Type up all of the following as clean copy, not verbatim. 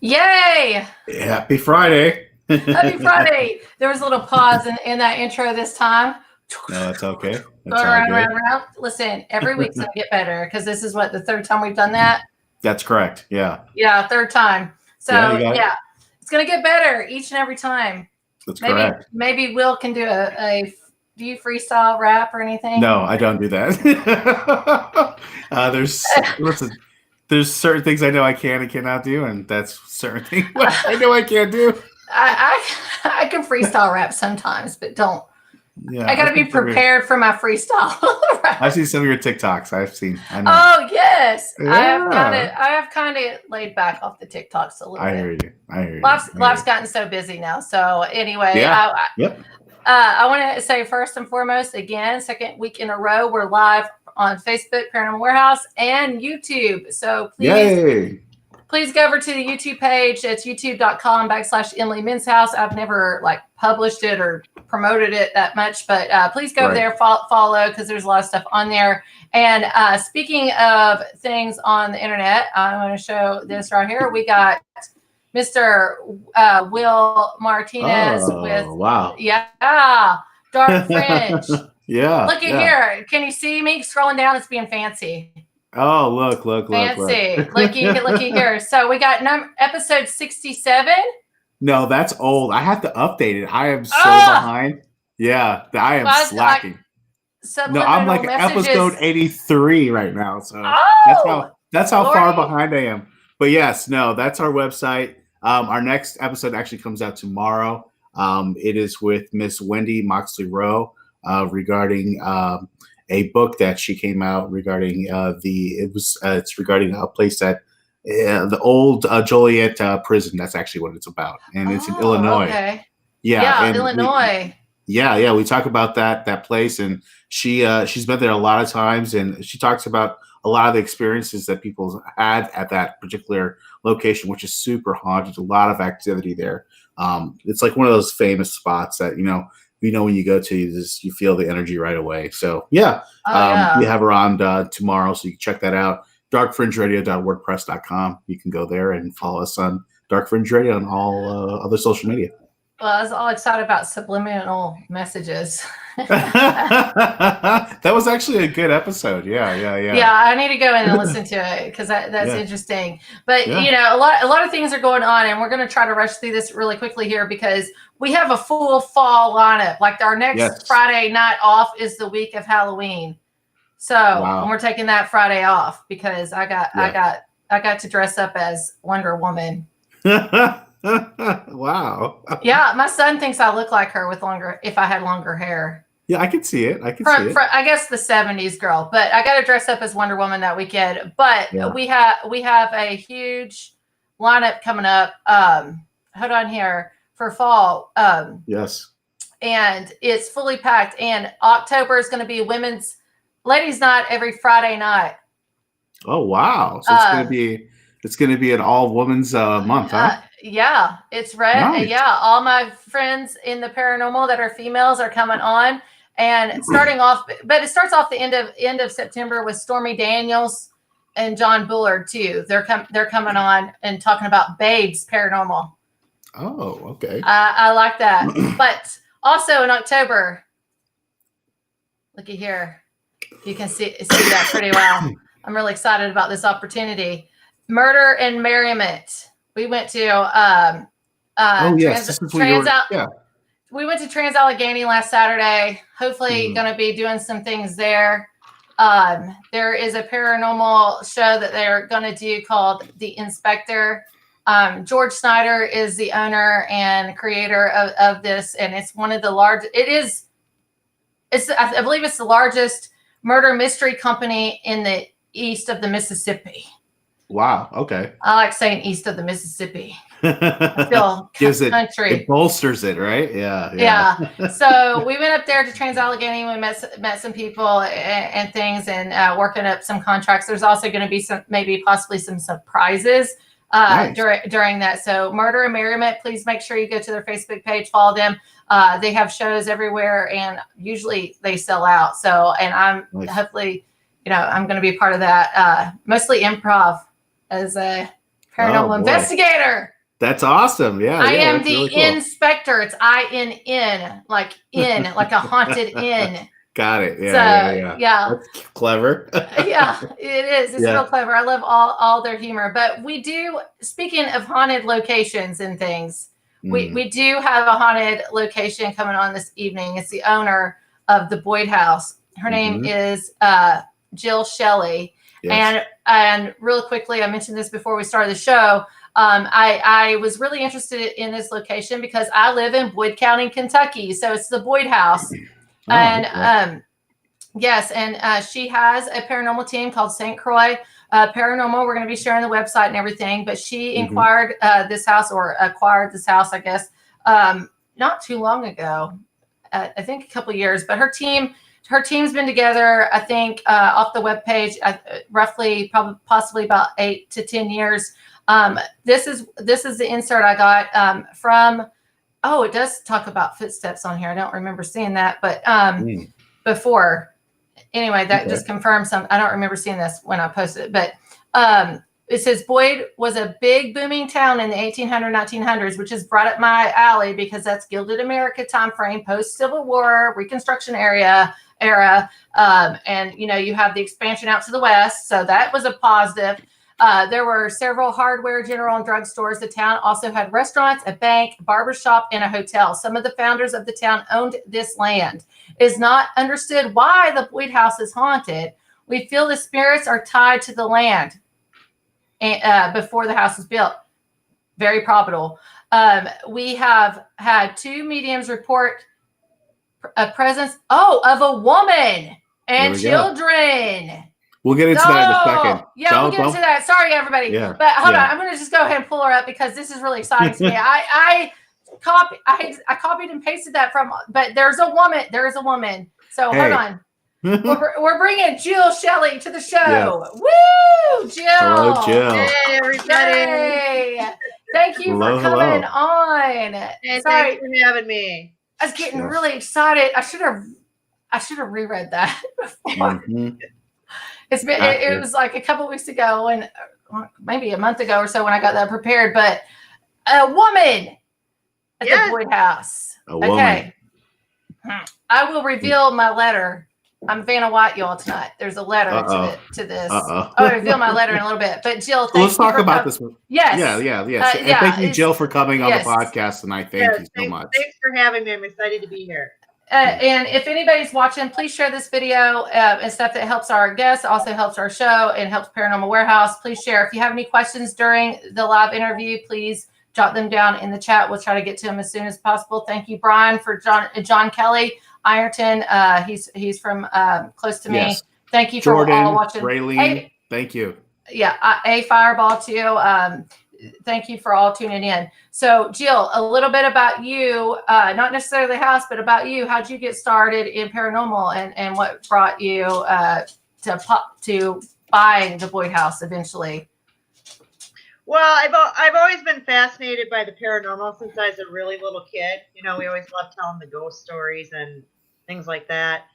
Yay! Happy Friday. Happy Friday. There was a little pause in that intro this time. No, that's okay. That's Going all around, good. around, around. Listen, every week's going to get better because this is what, the third time we've done that? That's correct. Yeah. Yeah, third time. So, Yeah, you got it. it's going to get better each and every time. That's correct. Maybe Will can do do you freestyle rap or anything? No, I don't do that. There's certain things I know I can and cannot do, and that's certain things I know I can't do. I can freestyle rap sometimes, but don't. Yeah, I got to be prepared for my freestyle rap. I've seen some of your TikToks. I know. Oh yes, Yeah. I have kind of laid back off the TikToks a little bit. I hear you. Life's gotten so busy now. So anyway, yeah. Yep. I want to say first and foremost, again, second week in a row, we're live on Facebook, Paranormal Warehouse, and YouTube. So please go over to the YouTube page. It's youtube.com/Emily Menshouse. I've never published it or promoted it that much, but please go over there, follow, because there's a lot of stuff on there. And speaking of things on the internet, I want to show this right here. We got Mr. Will Martinez wow. Dark Fringe. Yeah. Look at here. Can you see me scrolling down? It's being fancy. Oh, look. Fancy. Looky here. So we got episode 67. No, that's old. I have to update it. I am so behind. Yeah, I am slacking. No, I'm like episode 83 right now. So that's how far behind I am. But yes, no, that's our website. Our next episode actually comes out tomorrow. It is with Miss Wendy Moxley Rowe regarding a book that she came out regarding it's regarding a place that the old Joliet prison. That's actually what it's about, and it's in Illinois. Okay. Yeah, Illinois. We talk about that place, and she's been there a lot of times, and she talks about a lot of the experiences that people had at that particular location, which is super haunted. A lot of activity there. It's like one of those famous spots that when you go to, you feel the energy right away. So we have her on tomorrow, so you can check that out. darkfringeradio.wordpress.com. You can go there and follow us on Dark Fringe Radio on all other social media. Well, I was all excited about subliminal messages. That was actually a good episode. Yeah. Yeah, I need to go in and listen to it because that's interesting. But a lot of things are going on, and we're going to try to rush through this really quickly here because we have a full fall lineup. Like our next Friday night off is the week of Halloween, so and we're taking that Friday off because I got to dress up as Wonder Woman. Wow. Yeah, my son thinks I look like her if I had longer hair. Yeah, I can see it. I guess the 70s girl, but I got to dress up as Wonder Woman that weekend. But we have a huge lineup coming up. Hold on here for fall. Yes. And it's fully packed. And October is going to be women's ladies' night every Friday night. Oh wow! So it's gonna be an all women's month, huh? Yeah, it's red. Nice. Yeah, all my friends in the paranormal that are females are coming on, and starting off. But it starts off the end of September with Stormy Daniels and John Bullard too. They're coming on and talking about Babes Paranormal. Oh, okay. I like that. But also in October, looky here, you can see that pretty well. I'm really excited about this opportunity. Murder and Merriment. We went to we went to Trans-Allegheny last Saturday. Hopefully going to be doing some things there. There is a paranormal show that they're going to do called The Inspector. George Snyder is the owner and creator of this, and it's one of the largest. I believe it's the largest murder mystery company in the east of the Mississippi. Wow. Okay. I like saying east of the Mississippi. I feel country. It bolsters it, right? Yeah. Yeah. So we went up there to Trans-Allegheny. We met some people and things, and working up some contracts. There's also going to be possibly some surprises during that. So Murder and Merriment, please make sure you go to their Facebook page, follow them. They have shows everywhere, and usually they sell out. So, and I'm hopefully, I'm going to be part of that. Mostly improv as a paranormal investigator. That's awesome. Yeah. I am the really inspector. It's INN, like a haunted inn. Got it. Yeah. That's clever. Yeah, it is. It's real clever. I love all their humor. But we do, speaking of haunted locations and things, we do have a haunted location coming on this evening. It's the owner of the Boyd House. Her name is Jill Shelley. Yes. And really quickly, I mentioned this before we started the show. I was really interested in this location because I live in Boyd County, Kentucky. So it's the Boyd House. Yes, and she has a paranormal team called St. Croix Paranormal. We're going to be sharing the website and everything, but she acquired this house, I guess, not too long ago. I think a couple of years, but her team's been together, I think, off the webpage, roughly, possibly about 8 to 10 years. This is the insert I got from. Oh, it does talk about footsteps on here. I don't remember seeing that, but before. Anyway, that just confirms some. I don't remember seeing this when I posted it, but it says Boyd was a big booming town in the 1900s, which is right up my alley because that's Gilded America time frame, post Civil War, Reconstruction era. And you have the expansion out to the west, so that was a positive. There were several hardware, general, and drug stores. The town also had restaurants, a bank, barber shop, and a hotel. Some of the founders of the town owned this land. It is not understood why the Boyd House is haunted. We feel the spirits are tied to the land before the house was built. Very probable. We have had 2 mediums report a presence of a woman and children. We'll get into that in a second. Yeah, we'll get into that. Sorry, everybody. Yeah, but hold on. I'm going to just go ahead and pull her up because this is really exciting to me. I copied and pasted that but there's a woman. There is a woman. So hold on. We're bringing Jill Shelley to the show. Yes. Woo, Jill. Hello, Jill. Hey, everybody. Hey. Thank you for coming on. Hey, thanks for having me. I was getting really excited. I should have reread that before. It's been. It was like a couple of weeks ago, and maybe a month ago or so when I got that prepared. But a woman at the Boyd House. Okay, I will reveal my letter. I'm Vanna White, y'all, tonight. There's a letter to this. I'll reveal my letter in a little bit. But Jill, let's talk about this one. Yes. Yeah. And thank you, Jill, for coming on the podcast tonight. Thank you so much. Thanks for having me. I'm excited to be here. And if anybody's watching, please share this video and stuff that helps our guests, also helps our show, and helps Paranormal Warehouse. Please share. If you have any questions during the live interview, please jot them down in the chat. We'll try to get to them as soon as possible. Thank you, Brian, for John Kelly Ironton. He's from close to me. Yes. Thank you Jordan, for all watching. Raylene, thank you. Yeah, a Fireball too. Thank you for all tuning in. So, Jill, a little bit about you, not necessarily the house, but about you. How'd you get started in paranormal, and what brought you to buying the Boyd House eventually? Well, I've always been fascinated by the paranormal since I was a really little kid. We always loved telling the ghost stories and things like that.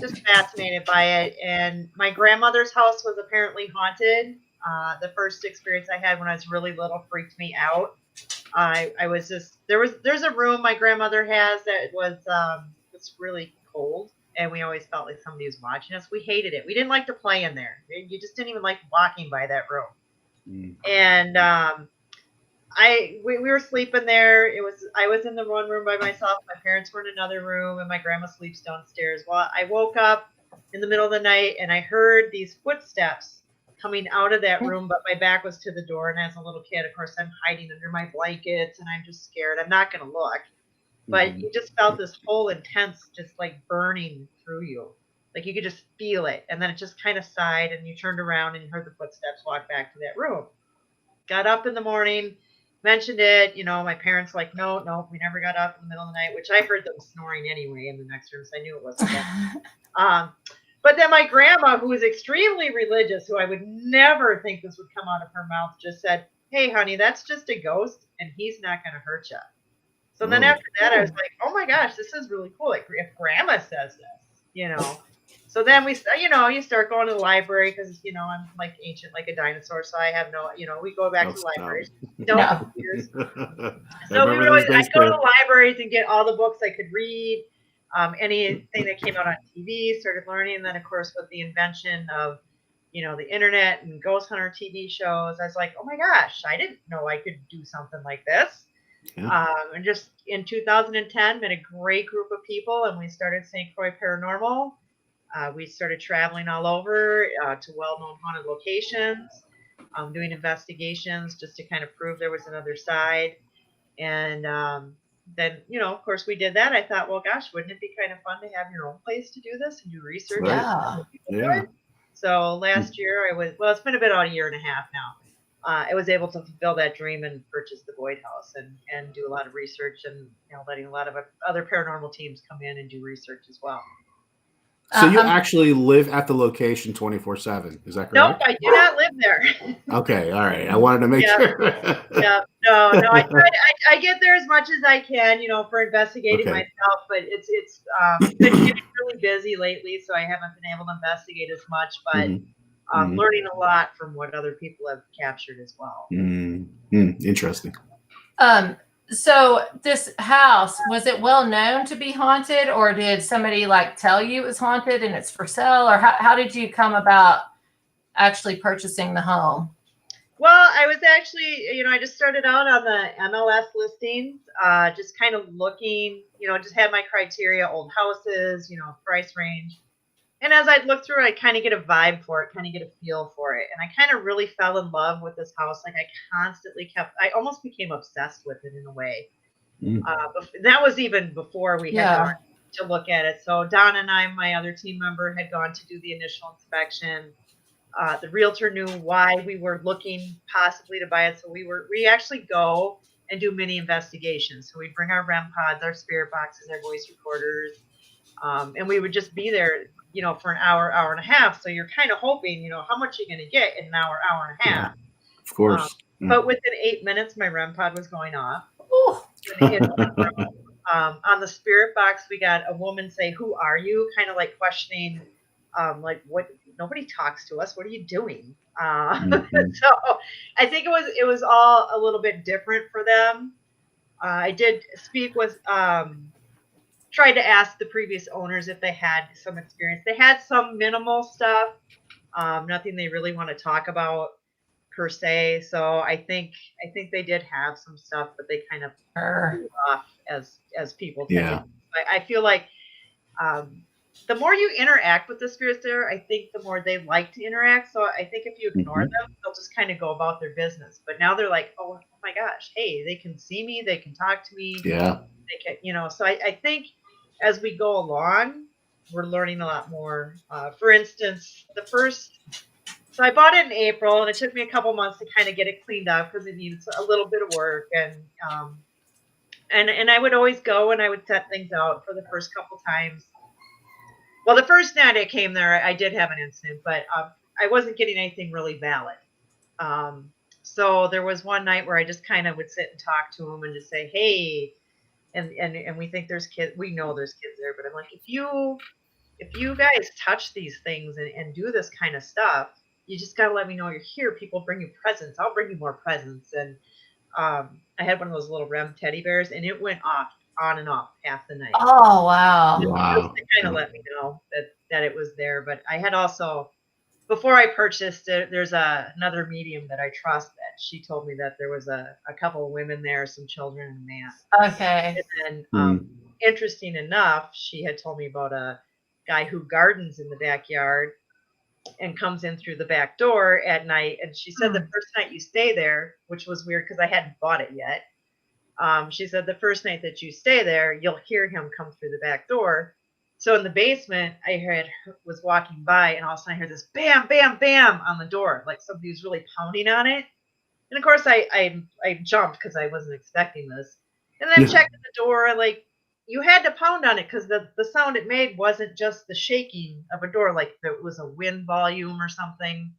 Just fascinated by it. And my grandmother's house was apparently haunted. The first experience I had when I was really little freaked me out. I was just there's a room my grandmother has that was it's really cold, and we always felt like somebody was watching us. We hated it. We didn't like to play in there. You just didn't even like walking by that room. And we were sleeping there. I was in the one room by myself. My parents were in another room, and my grandma sleeps downstairs. Well, I woke up in the middle of the night, and I heard these footsteps coming out of that room, but my back was to the door. And as a little kid, of course, I'm hiding under my blankets, and I'm just scared. I'm not going to look. But you just felt this whole intense, just like burning through you. Like you could just feel it. And then it just kind of sighed, and you turned around and you heard the footsteps walk back to that room. Got up in the morning, mentioned it. My parents like, no, we never got up in the middle of the night, which I heard them snoring anyway in the next room, so I knew it wasn't them. But then my grandma, who was extremely religious, who I would never think this would come out of her mouth, just said, "Hey, honey, that's just a ghost, and he's not going to hurt you." So then after that, I was like, "Oh my gosh, this is really cool. Like if grandma says this, So then we, you start going to the library because, I'm like ancient, like a dinosaur. So I have no, we go back to the libraries. Don't computers. So I'd go to the libraries and get all the books I could read, anything that came out on TV, started learning. And then, of course, with the invention of, the internet and ghost hunter TV shows, I was like, oh my gosh, I didn't know I could do something like this. Yeah. And just in 2010, met a great group of people, and we started St. Croix Paranormal. We started traveling all over to well-known haunted locations, doing investigations just to kind of prove there was another side. And then, of course, we did that. I thought, well, gosh, wouldn't it be kind of fun to have your own place to do this and do research? Yeah. Yeah. So last year it's been about a year and a half now. I was able to fulfill that dream and purchase the Boyd House and do a lot of research and letting a lot of other paranormal teams come in and do research as well. So you actually live at the location 24/7, is that correct? Nope, I do not live there. Okay, all right. I wanted to make sure. No. I get there as much as I can, for investigating myself, but it's been getting really busy lately, so I haven't been able to investigate as much, but learning a lot from what other people have captured as well. Interesting. So this house, was it well known to be haunted, or did somebody tell you it was haunted and it's for sale, or how did you come about actually purchasing the home? Well, I was actually, I just started out on the MLS listings, just kind of looking, just had my criteria, old houses, price range. And as I'd look through it, I kind of get a vibe for it, kind of get a feel for it. And I kind of really fell in love with this house. Like I almost became obsessed with it in a way. That was even before we had gone to look at it. So Don and I, my other team member, had gone to do the initial inspection. The realtor knew why we were looking possibly to buy it. So we actually go and do mini investigations. So we bring our REM pods, our spirit boxes, our voice recorders. And we would just be there, for an hour and a half. So you're kind of hoping, how much you're going to get in an hour and a half. Yeah, of course. But within 8 minutes, my REM pod was going off. On the spirit box, we got a woman say, "Who are you?" Kind of like questioning, what? Nobody talks to us. What are you doing? So I think it was all a little bit different for them. I did speak with. Tried to ask the previous owners if they had some experience. They had some minimal stuff, nothing they really want to talk about per se. So I think they did have some stuff, but they kind of blew off as people tend to. I feel like the more you interact with the spirits there, I think the more they like to interact. So I think if you ignore them, they'll just kind of go about their business. But now they're like, oh my gosh, hey, they can see me, they can talk to me. Yeah. They can, so I think as we go along, we're learning a lot more. For instance, so I bought it in April, and it took me a couple months to kind of get it cleaned up because it needs a little bit of work. And I would always go and I would set things out for the first couple times. Well, the first night I came there, I did have an incident, but I wasn't getting anything really valid. So there was one night where I just kind of would sit and talk to them and just say, hey, and we think there's kids, we know there's kids there, but I'm like, if you guys touch these things and do this kind of stuff, you just got to let me know you're here. People bring you presents. I'll bring you more presents. And I had one of those little REM teddy bears, and it went on and off half the night. Oh, wow. Wow. Just to kind of let me know that it was there. But I had also, before I purchased it, there's another medium that I trust that she told me that there was a couple of women there, some children, and a man. Okay. And then, interesting enough, she had told me about a guy who gardens in the backyard and comes in through the back door at night. And she said the first night you stay there, which was weird because I hadn't bought it yet. She said the first night that you stay there, you'll hear him come through the back door. So in the basement, was walking by, and all of a sudden I heard this bam, bam, bam on the door, like somebody was really pounding on it. And of course I jumped because I wasn't expecting this. And then I checked the door, and like you had to pound on it because the sound it made wasn't just the shaking of a door, like there was a wind volume or something.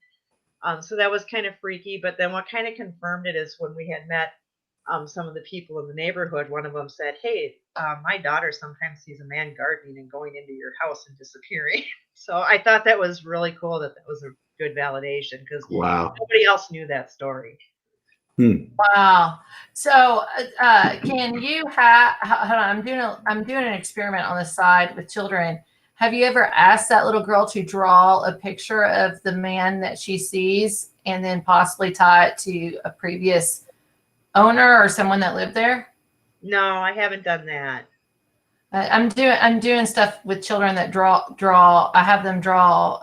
So that was kind of freaky. But then what kind of confirmed it is when we had met some of the people in the neighborhood. One of them said, "Hey, my daughter sometimes sees a man gardening and going into your house and disappearing." So I thought that was really cool. That was a good validation because nobody else knew that story. Wow. So, can you have? Hold on, I'm doing an experiment on the side with children. Have you ever asked that little girl to draw a picture of the man that she sees, and then possibly tie it to a previous owner or someone that lived there? No, I haven't done that. I'm doing stuff with children that draw. I have them draw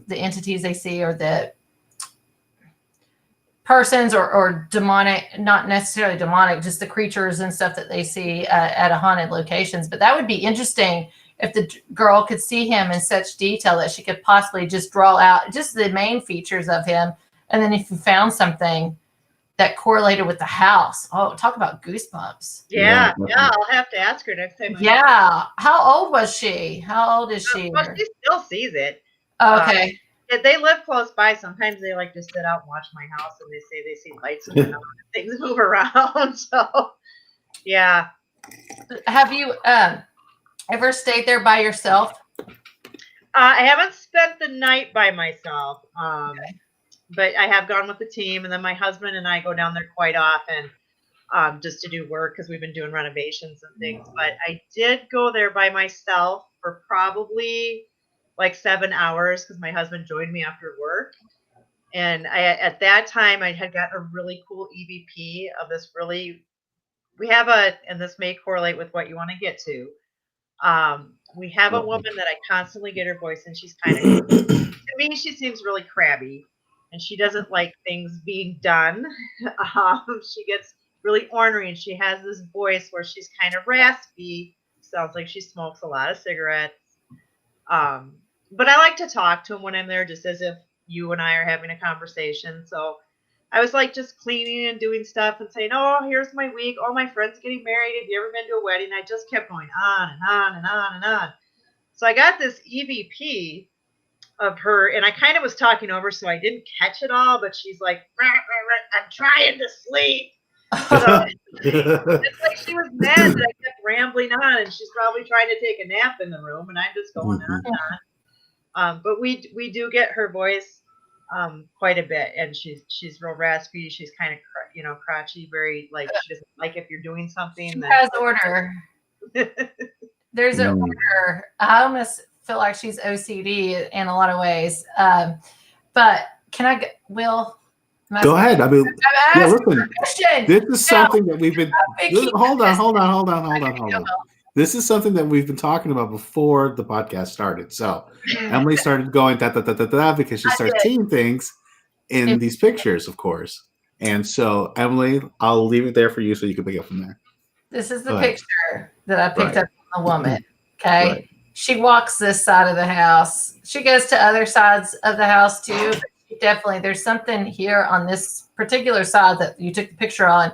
the entities they see, or the persons or demonic, not necessarily demonic, just the creatures and stuff that they see at a haunted locations. But that would be interesting if the girl could see him in such detail that she could possibly just draw out just the main features of him. And then if you found something that correlated with the house, oh, talk about goosebumps. Yeah, I'll have to ask her next time. Yeah. How old was she? How old is she? Well, she still sees it. Okay. They live close by. Sometimes they like to sit out and watch my house, and they say they see lights and things move around. So, yeah. Have you ever stayed there by yourself? I haven't spent the night by myself, but I have gone with the team, and then my husband and I go down there quite often just to do work because we've been doing renovations and things. But I did go there by myself for probably like 7 hours because my husband joined me after work. And at that time, I had gotten a really cool EVP of this and this may correlate with what you want to get to. We have a woman that I constantly get her voice, and she's kind of, to me, she seems really crabby, and she doesn't like things being done. She gets really ornery, and she has this voice where she's kind of raspy. Sounds like she smokes a lot of cigarettes. But I like to talk to him when I'm there, just as if you and I are having a conversation. So I was like just cleaning and doing stuff and saying, "Oh, here's my week. Oh, my friend's getting married. Have you ever been to a wedding?" I just kept going on and on and on and on. So I got this EVP of her, and I kind of was talking over, so I didn't catch it all. But she's like, "Rah, rah, rah, I'm trying to sleep." So it's like she was mad that I kept rambling on, and she's probably trying to take a nap in the room, and I'm just going on and on. But we do get her voice quite a bit, and she's real raspy. She's kind of crotchy, very like she doesn't like if you're doing something. She has order. There's an order. I almost feel like she's OCD in a lot of ways. But can I Will? Go ahead. I mean, listen. This is something that we've been. Hold on. This is something that we've been talking about before the podcast started. So Emily started going da da da da da because she starts seeing things in these pictures, of course. And so Emily, I'll leave it there for you so you can pick up from there. This is the picture that I picked up from the woman. Okay. Right. She walks this side of the house. She goes to other sides of the house too. But she definitely, there's something here on this particular side that you took the picture on.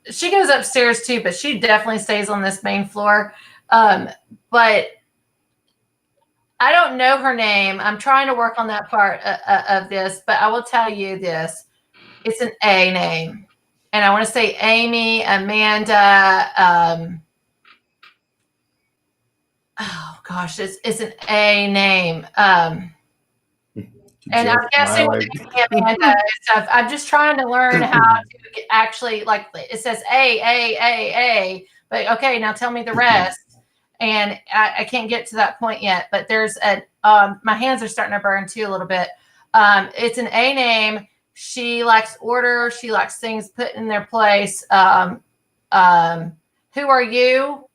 She goes upstairs too, but she definitely stays on this main floor. But I don't know her name. I'm trying to work on that part of this, but I will tell you this. It's an A name. And I want to say Amy, Amanda. Oh, gosh, it's an A name. And I'm guessing with Amanda and stuff, I'm just trying to learn how to actually, like, it says A. But, okay, now tell me the rest. And I can't get to that point yet. But there's my hands are starting to burn, too, a little bit. It's an A name. She likes order. She likes things put in their place. Who are you?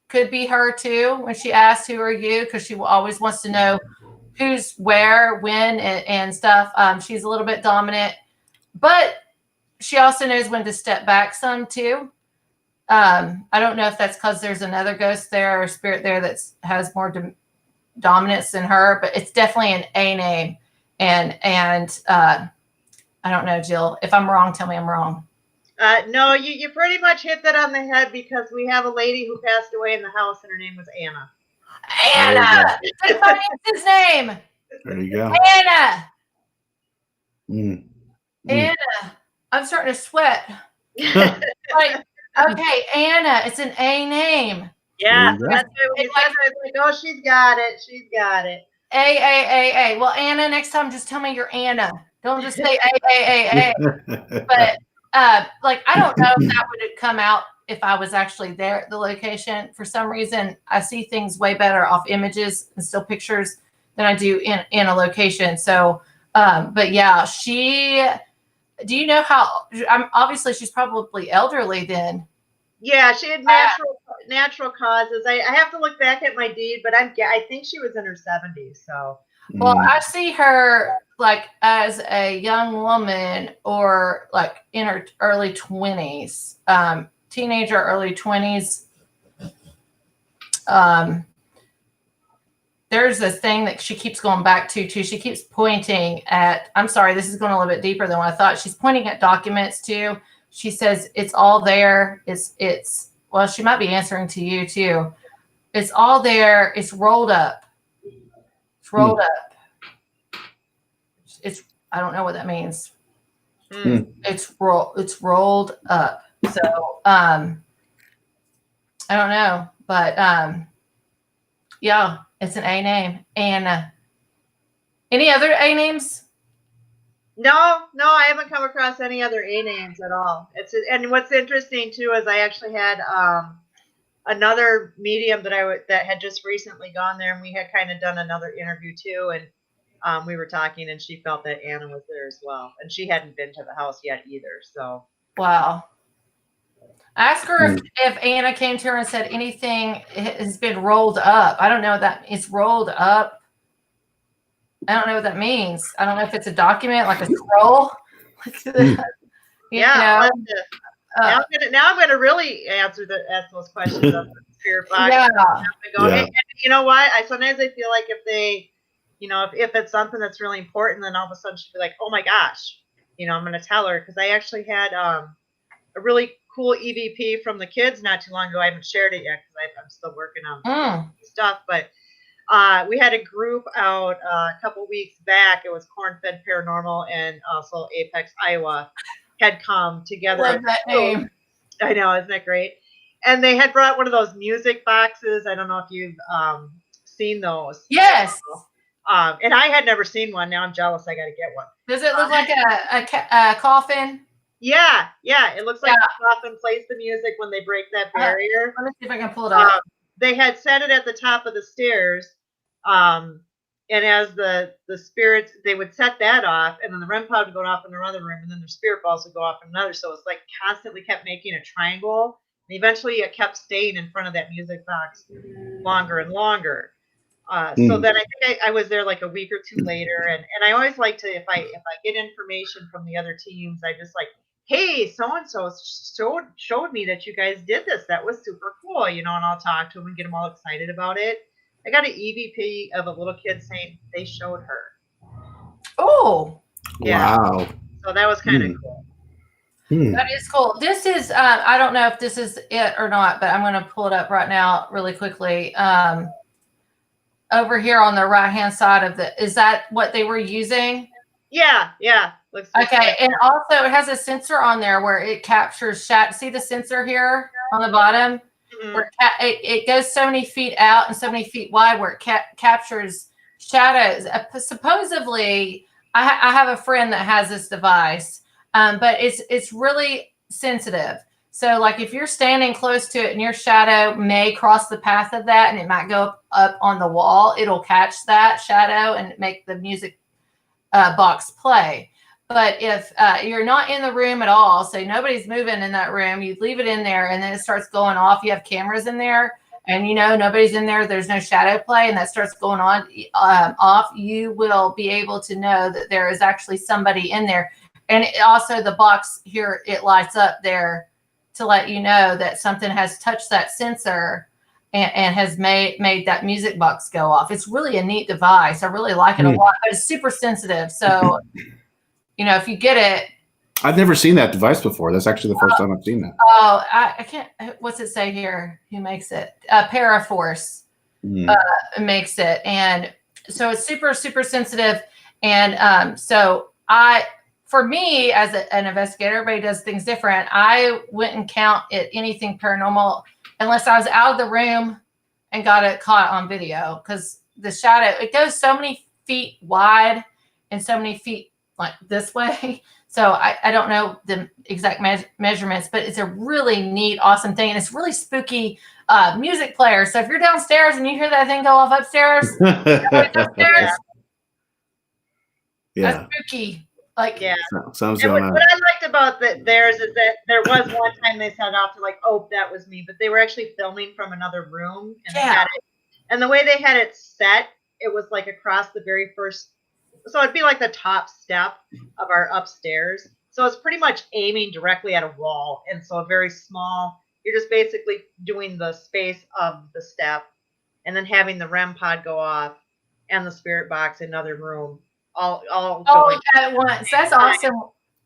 Could be her, too, when she asks, who are you? Because she always wants to know who's where, when, and stuff. She's a little bit dominant, but she also knows when to step back some too. I don't know if that's because there's another ghost there or spirit there that has more dominance than her, but it's definitely an A name. And I don't know, Jill. If I'm wrong, tell me I'm wrong. No, you pretty much hit that on the head because we have a lady who passed away in the house, and her name was Anna. Anna! That's his name. There you go. Anna. Anna. I'm starting to sweat. Like, okay, Anna, it's an A name. Yeah, so that's why when you said that, I was like, oh, she's got it. She's got it. A. Well, Anna, next time just tell me you're Anna. Don't just say A. But like, I don't know if that would come out if I was actually there at the location. For some reason, I see things way better off images and still pictures than I do in a location. So, but yeah, do you know how, obviously she's probably elderly then. Yeah, she had natural causes. I have to look back at my deed, but I think she was in her 70s. So, well, I see her like as a young woman or like in her early 20s, teenager, early 20s. There's this thing that she keeps going back to too. She keeps pointing at, I'm sorry, this is going a little bit deeper than what I thought. She's pointing at documents too. She says it's all there. Well, she might be answering to you too. It's all there. It's rolled up. It's rolled up. I don't know what that means. It's rolled up. So, I don't know, but, yeah, it's an A name. And any other A names? No, I haven't come across any other A names at all. And what's interesting too is I actually had another medium that had just recently gone there, and we had kind of done another interview too, and we were talking, and she felt that Anna was there as well, and she hadn't been to the house yet either. So wow. Ask her if Anna came to her and said anything has been rolled up. I don't know that it's rolled up. I don't know what that means. I don't know if it's a document, like a scroll. Yeah. Now I'm gonna really ask those questions of the spirit box. Yeah. And you know what? Sometimes I feel like if they, if it's something that's really important, then all of a sudden she'll be like, oh my gosh, I'm gonna tell her, because I actually had a really cool EVP from the kids not too long ago. I haven't shared it yet because I'm still working on stuff, but we had a group out a couple weeks back. It was Corn-Fed Paranormal and also Apex, Iowa had come together. Love that name. I know, isn't that great? And they had brought one of those music boxes. I don't know if you've seen those. Yes. And I had never seen one. Now I'm jealous. I got to get one. Does it look like a coffin? Yeah. It looks like the coffin plays the music when they break that barrier. Let me see if I can pull it up. They had set it at the top of the stairs. And as the spirits, they would set that off, and then the REM pod would go off in another room, and then their spirit balls would go off in another. So it's like constantly kept making a triangle. And eventually it kept staying in front of that music box longer and longer. So then I think I was there like a week or two later, and I always like to, if I get information from the other teams, I just like, hey, so-and-so showed me that you guys did this. That was super cool, and I'll talk to them and get them all excited about it. I got an EVP of a little kid saying they showed her. Oh. Yeah. Wow. So that was kind of cool. That is cool. This is, I don't know if this is it or not, but I'm going to pull it up right now really quickly. Over here on the right-hand side is that what they were using? Yeah. Looks okay. And also it has a sensor on there where it captures see the sensor here on the bottom? Where it goes so many feet out and so many feet wide, where it captures shadows. Supposedly, I have a friend that has this device, but it's really sensitive. So, like if you're standing close to it and your shadow may cross the path of that, and it might go up on the wall, it'll catch that shadow and make the music box play. But if you're not in the room at all, so nobody's moving in that room, you leave it in there and then it starts going off. You have cameras in there and nobody's in there. There's no shadow play, and that starts going on off. You will be able to know that there is actually somebody in there. And also the box here, it lights up there to let you know that something has touched that sensor and has made that music box go off. It's really a neat device. I really like it a lot, but it's super sensitive. So if you get it. I've never seen that device before. That's actually the first time I've seen that. Oh, I can't. What's it say here? Who makes it? Paraforce makes it. And so it's super, super sensitive. And so for me, as an investigator, everybody does things different. I wouldn't count it anything paranormal unless I was out of the room and got it caught on video, because the shadow, it goes so many feet wide and so many feet like this way. So I don't know the exact measurements, but it's a really neat, awesome thing. And it's really spooky music player. So if you're downstairs and you hear that thing go off upstairs, upstairs, that's spooky. Like, yeah. What I liked about theirs is that there was one time they set off to like, oh, that was me, but they were actually filming from another room, and they had it, and the way they had it set, it was like across the very first, so it'd be like the top step of our upstairs. So it's pretty much aiming directly at a wall, and so a very small. You're just basically doing the space of the step, and then having the REM pod go off, and the spirit box in another room. All at once. That's awesome.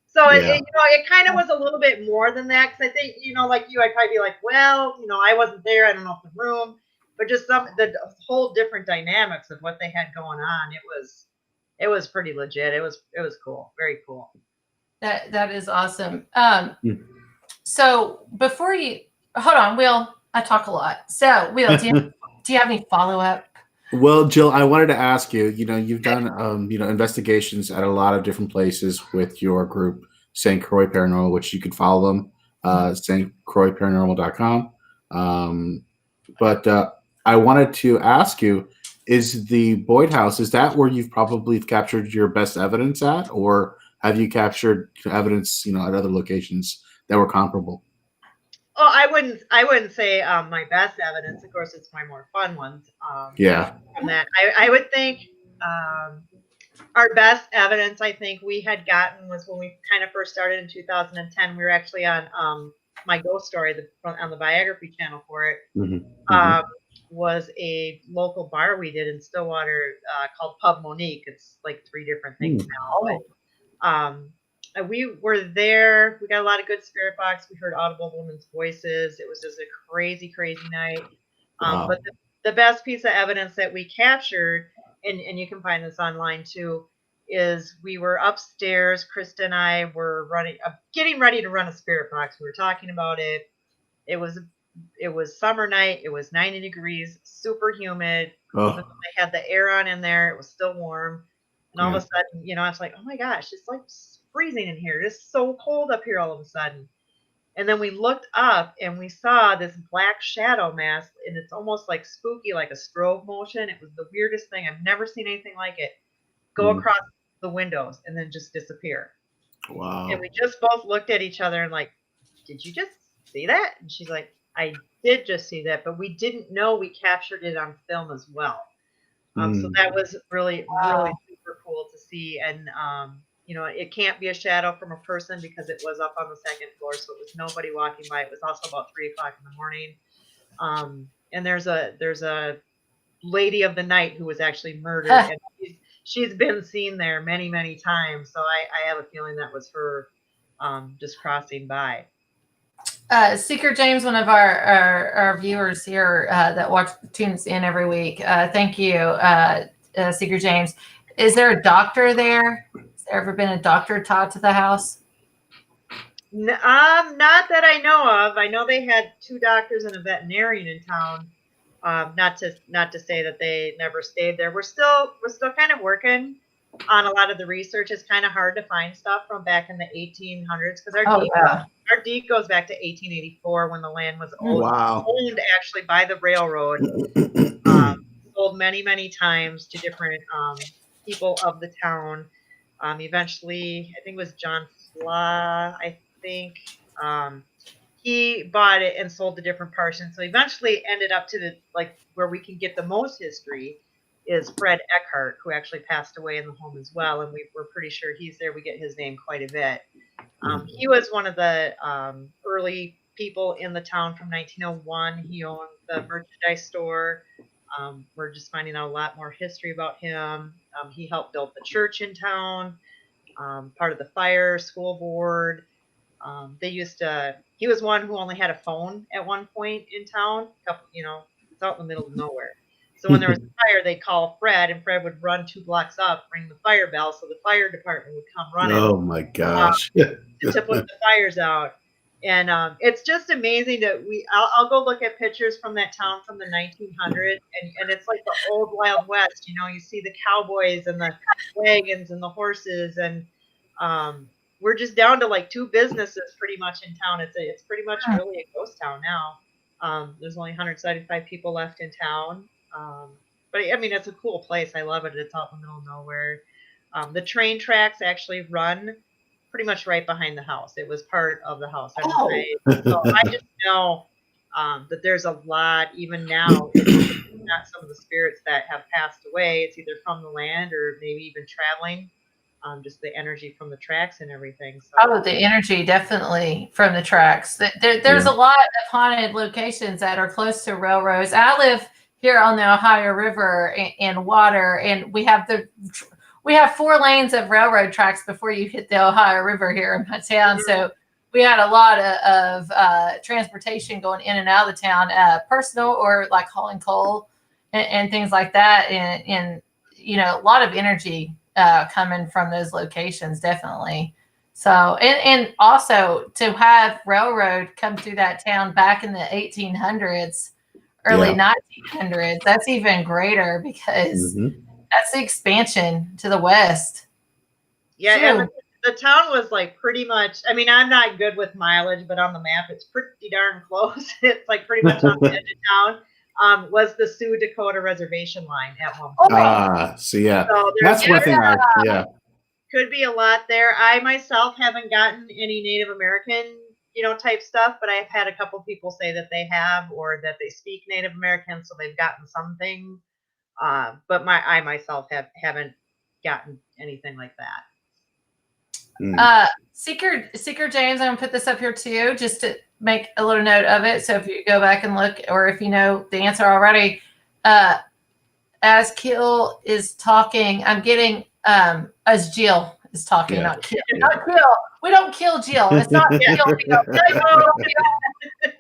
So it kind of was a little bit more than that, because I think, like you, I'd probably be like, well, I wasn't there, I don't know if the room, but just the whole different dynamics of what they had going on. It was pretty legit. It was cool, very cool. That is awesome. So before you hold on, Will, I talk a lot. So Will, do you have any follow-up? Well, Jill, I wanted to ask you, you've done, investigations at a lot of different places with your group, St. Croix Paranormal, which you could follow them, stcroixparanormal.com. But I wanted to ask you, is the Boyd House, is that where you've probably captured your best evidence at, or have you captured evidence, at other locations that were comparable? Oh, I wouldn't say my best evidence. Of course, it's my more fun ones. From that, I would think our best evidence, I think we had gotten, was when we kind of first started in 2010. We were actually on my ghost story on the biography channel for it. Was a local bar we did in Stillwater called Pub Monique. It's like 3 different things now. But, we were there. We got a lot of good spirit box. We heard audible women's voices. It was just a crazy, crazy night. But the best piece of evidence that we captured, and you can find this online too, is we were upstairs. Krista and I were getting ready to run a spirit box. We were talking about it. It was summer night. It was 90 degrees, super humid. Even though they had the air on in there, it was still warm. And all of a sudden, I was like, oh my gosh, it's like freezing in here. It's so cold up here all of a sudden. And then we looked up and we saw this black shadow mass, and it's almost like spooky, like a strobe motion. It was the weirdest thing. I've never seen anything like it. Go across the windows and then just disappear. Wow. And we just both looked at each other and like, did you just see that? And she's like, I did just see that, but we didn't know we captured it on film as well. So that was really, really super cool to see. And, it can't be a shadow from a person because it was up on the 2nd floor. So it was nobody walking by. It was also about 3 o'clock in the morning. And there's a lady of the night who was actually murdered. And she's been seen there many, many times. So I have a feeling that was her just crossing by. Seeker James, one of our viewers here that tunes in every week. Thank you, Seeker James. Is there a doctor there? Has there ever been a doctor taught to the house? Not that I know of. I know they had 2 doctors and a veterinarian in town. Not to say that they never stayed there. We're still kind of working on a lot of the research. It's kind of hard to find stuff from back in the 1800s because our deed goes back to 1884 when the land was owned actually by the railroad. Sold many, many times to different people of the town. Eventually, I think it was John Flaw, he bought it and sold to different portions. So eventually ended up to where we can get the most history is Fred Eckhart, who actually passed away in the home as well. And we're pretty sure he's there. We get his name quite a bit. He was one of the early people in the town from 1901. He owned the merchandise store. We're just finding out a lot more history about him. He helped build the church in town, part of the fire, school board. He was one who only had a phone at one point in town. It's out in the middle of nowhere. So when there was a fire, they'd call Fred, and Fred would run 2 blocks up, ring the fire bell, so the fire department would come running. Oh my gosh! To put the fires out. And it's just amazing that I'll go look at pictures from that town from the 1900s, and it's like the old Wild West. You see the cowboys and the wagons and the horses, and we're just down to like 2 businesses pretty much in town. It's pretty much really a ghost town now. There's only 175 people left in town. But I mean, it's a cool place. I love it. It's out in the middle of nowhere. The train tracks actually run pretty much right behind the house. It was part of the house. So I just know that there's a lot, even now, not some of the spirits that have passed away. It's either from the land or maybe even traveling. Just the energy from the tracks and everything. So. The energy definitely from the tracks. There's a lot of haunted locations that are close to railroads. I live here on the Ohio River and water, and we have 4 lanes of railroad tracks before you hit the Ohio River here in my town. So we had a lot of transportation going in and out of the town, personal or like hauling coal and things like that. And a lot of energy coming from those locations, definitely. So, and also to have railroad come through that town back in the 1800s, early 1900s, that's even greater because that's the expansion to the west. Yeah, and the town was like pretty much, I mean, I'm not good with mileage, but on the map, it's pretty darn close. It's like pretty much on the edge of town. Was the Sioux Dakota reservation line at one point. So that's one thing could be a lot there. I myself haven't gotten any Native American type stuff, but I've had a couple people say that they have, or that they speak Native American, so they've gotten something. But I myself haven't gotten anything like that. Seeker James, I'm gonna put this up here too, just to make a little note of it. So if you go back and look, or if you know the answer already, as Kill is talking, I'm getting as Jill is talking, not Kill. Not Kill. We don't kill Jill. It's not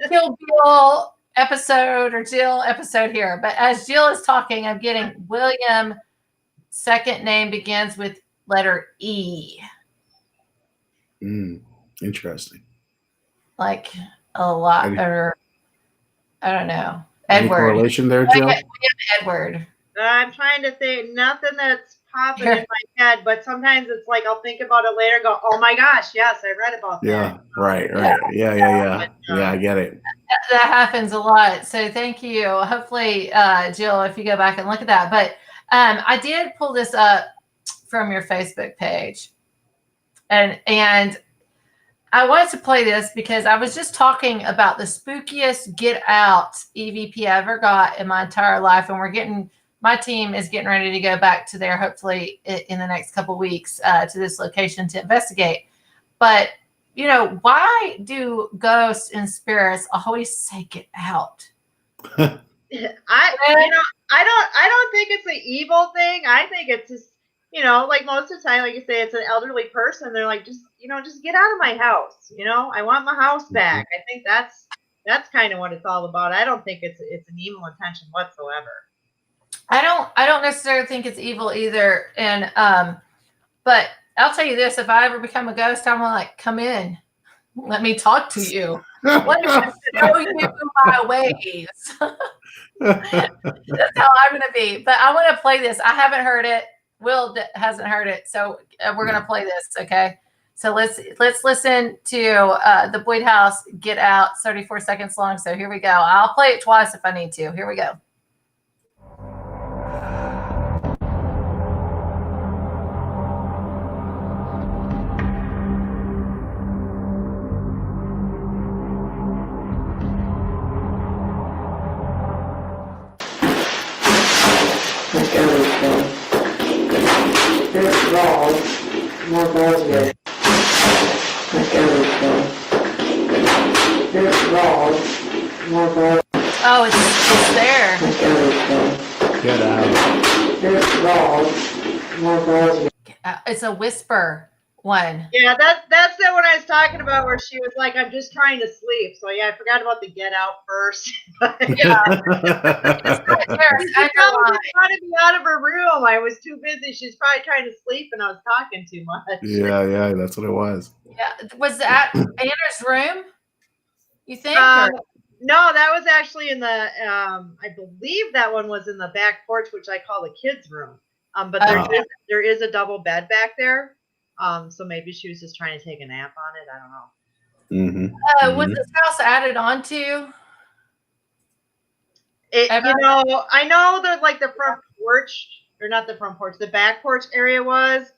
Kill Bill episode or Jill episode here. But as Jill is talking, I'm getting William. Second name begins with letter E. Interesting. Like a lot, or I don't know. Any Edward. correlation there, Jill? Edward. I'm trying to think. Nothing that's popping in my head, but sometimes it's like I'll think about it later and go, oh my gosh, yes, I read about that. Yeah, right. Yeah, I get it. That happens a lot. So thank you. Hopefully, Jill, if you go back and look at that. But I did pull this up from your Facebook page. And I wanted to play this because I was just talking about the spookiest Get Out EVP I ever got in my entire life. And my team is getting ready to go back to there, hopefully in the next couple of weeks, to this location to investigate. But, why do ghosts and spirits always say get out? I don't think it's an evil thing. I think it's just, like most of the time, like you say, it's an elderly person. They're like, just get out of my house. I want my house back. I think that's kind of what it's all about. I don't think it's an evil intention whatsoever. I don't necessarily think it's evil either. And, but I'll tell you this, if I ever become a ghost, I'm like, come in, let me talk to you. Let me show you my ways. That's how I'm going to be. But I want to play this. I haven't heard it. Will hasn't heard it. So we're going to play this. Okay. So let's listen to the Boyd House Get Out, 34 seconds long. So here we go. I'll play it twice if I need to. Here we go. There's walls, more balls here. Like everything. There's walls, more balls. Oh, it's there. Like everything. Get out. There's walls, more balls here. It's a whisper. one. Yeah, that's the one I was talking about where she was like, I'm just trying to sleep. So yeah, I forgot about the get out first. Yeah. It's right there. She probably trying to be out of her room. I was too busy. She's probably trying to sleep and I was talking too much. Yeah, that's what it was. Yeah. Was that Anna's room? You think? No, that was actually in the I believe that one was in the back porch, which I call the kids' room. But there is a double bed back there. So maybe she was just trying to take a nap on it. I don't know. Was this house added on to? You know, I know that like the front porch, or not the front porch, the back porch area was,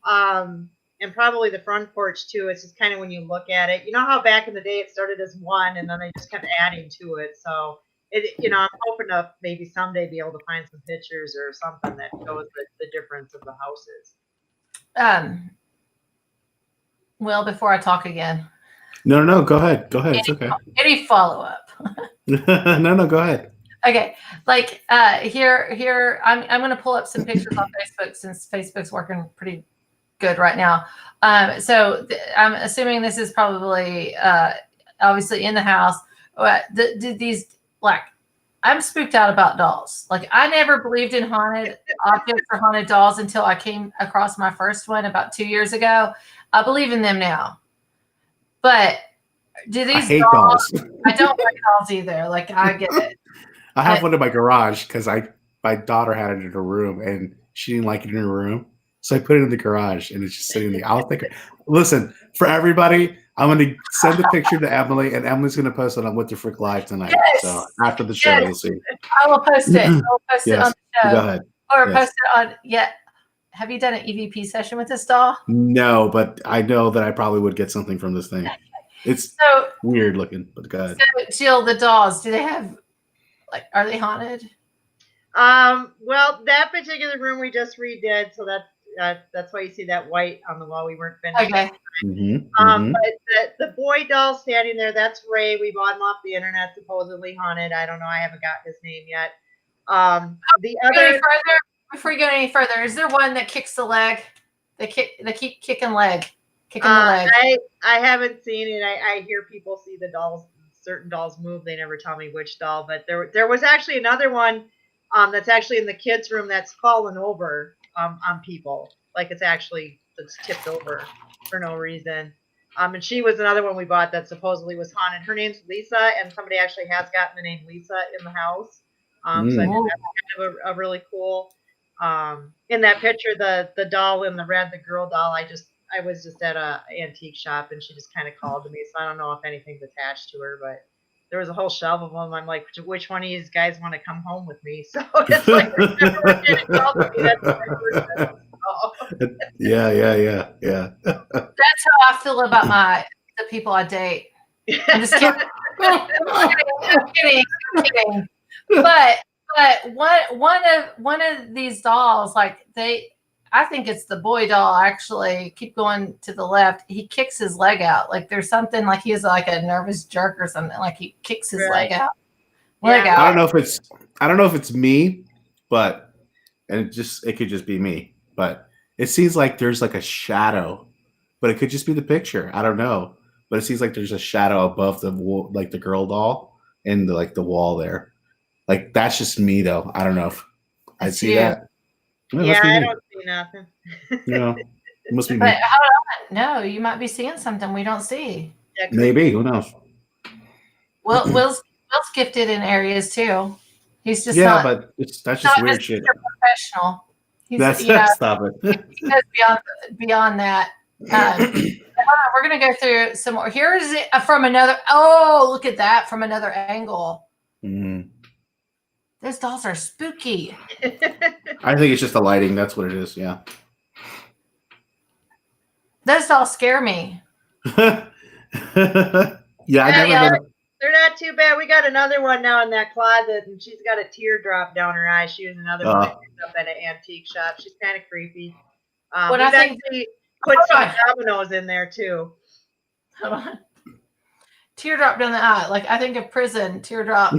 and probably the front porch too. It's just kind of when you look at it, you know how back in the day it started as one, and then they just kept adding to it. So you know, I'm hoping to maybe someday be able to find some pictures or something that shows the difference of the houses. Well, before I talk again. No, go ahead. It's okay. Any follow up? No, go ahead. Okay, like here, I'm going to pull up some pictures on Facebook since Facebook's working pretty good right now. So I'm assuming this is probably obviously in the house. These like I'm spooked out about dolls. Like I never believed in haunted objects or haunted dolls until I came across my first one about 2 years ago. I believe in them now, but do these dolls? I don't like dolls either. Like I get it. I have one in my garage because my daughter had it in her room and she didn't like it in her room. So I put it in the garage and it's just sitting there. I was thinking, listen, for everybody, I'm going to send the picture to Emily and Emily's going to post it on W.T.Frick Live tonight. Yes. So after the show, you'll see. I will post it. I will post it on the show. Go ahead. Or post it on, Have you done an EVP session with this doll? No, but I know that I probably would get something from this thing. It's weird looking, but go ahead. So, Jill, the dolls, do they have, like, are they haunted? Well, that particular room we just redid, so that's why you see that white on the wall. We weren't finished. Okay. But the boy doll standing there, that's Ray. We bought him off the internet, supposedly haunted. I don't know. I haven't got his name yet. The other. Before you go any further, is there one that kicks the leg? They keep kicking the leg. I haven't seen it. I hear people see the dolls, certain dolls move. They never tell me which doll, but there was actually another one that's actually in the kids' room that's fallen over on people. Like it's tipped over for no reason. And she was another one we bought that supposedly was haunted. Her name's Lisa, and somebody actually has gotten the name Lisa in the house. So I think that's kind of a really cool. In that picture, the doll in the red, the girl doll, I was just at a antique shop and she just kind of called to me. So I don't know if anything's attached to her, but there was a whole shelf of them. I'm like, which one of you guys want to come home with me? So it's like, Yeah. That's how I feel about the people I date. I'm just kidding. I'm kidding. But one of these dolls, like I think it's the boy doll. Actually, keep going to the left. He kicks his leg out. Like there's something like he has like a nervous jerk or something. Like he kicks his leg out. I don't know if it's me, but it could just be me. But it seems like there's like a shadow, but it could just be the picture. I don't know, but it seems like there's a shadow above the wall, like the girl doll, and the wall there. Like that's just me though. I don't know if I see that. Yeah, I don't see nothing. No, it must be me. But hold on. No, you might be seeing something we don't see. Maybe. Who knows? Well, Will's gifted in areas too. He's just but that's just weird shit. Professional. Stop it. He goes beyond that. We're gonna go through some more. Here is it from another. Oh, look at that from another angle. Those dolls are spooky. I think it's just the lighting. That's what it is. Yeah. Those dolls scare me. They're not too bad. We got another one now in that closet, and she's got a teardrop down her eye. She was another one that picked up at an antique shop. She's kind of creepy. What I think put some dominoes in there too. Hold on. Teardrop down the eye. Like I think of prison teardrop.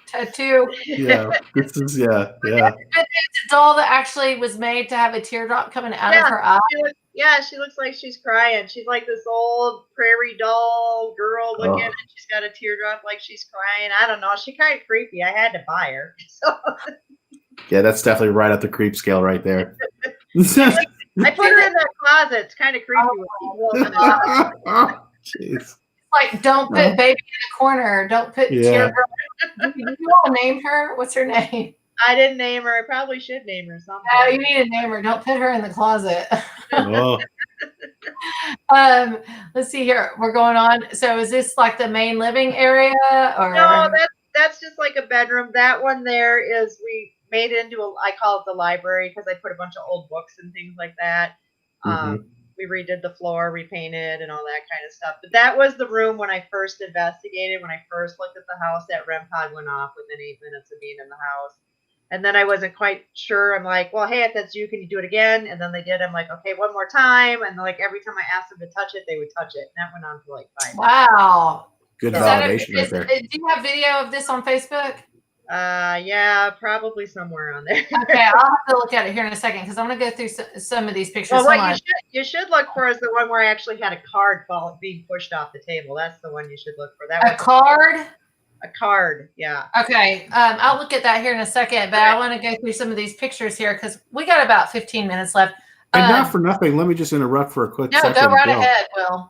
Tattoo. Yeah, this is It's a doll that actually was made to have a teardrop coming out of her eye. Yeah, she looks like she's crying. She's like this old prairie doll girl looking, and she's got a teardrop like she's crying. I don't know. She's kind of creepy. I had to buy her. So. Yeah, that's definitely right up the creep scale right there. I put her in that closet. It's kind of creepy. Jeez. Like, don't put baby in the corner. Don't put teardrop. Did you all name her? What's her name? I didn't name her. I probably should name her something. No, you need to name her. Don't put her in the closet. Let's see here. We're going on. So is this like the main living area? Or no, that's just like a bedroom. That one there is we made it into I call it the library because I put a bunch of old books and things like that. We redid the floor, repainted, and all that kind of stuff. But that was the room when I first investigated, when I first looked at the house, that REM pod went off within 8 minutes of being in the house. And then I wasn't quite sure. I'm like, well, hey, if that's you, can you do it again? And then they did. I'm like, okay, one more time. And like every time I asked them to touch it, they would touch it. And that went on for like 5 minutes. Wow. Good validation right there. Do you have video of this on Facebook? Yeah, probably somewhere on there. Okay, I'll have to look at it here in a second because I'm going to go through some of these pictures. Well, what you should look for is the one where I actually had a card being pushed off the table. That's the one you should look for. A card? A card, yeah. Okay, I'll look at that here in a second, but I want to go through some of these pictures here because we got about 15 minutes left. And not for nothing, let me just interrupt for a quick second. No, go right ahead, Will.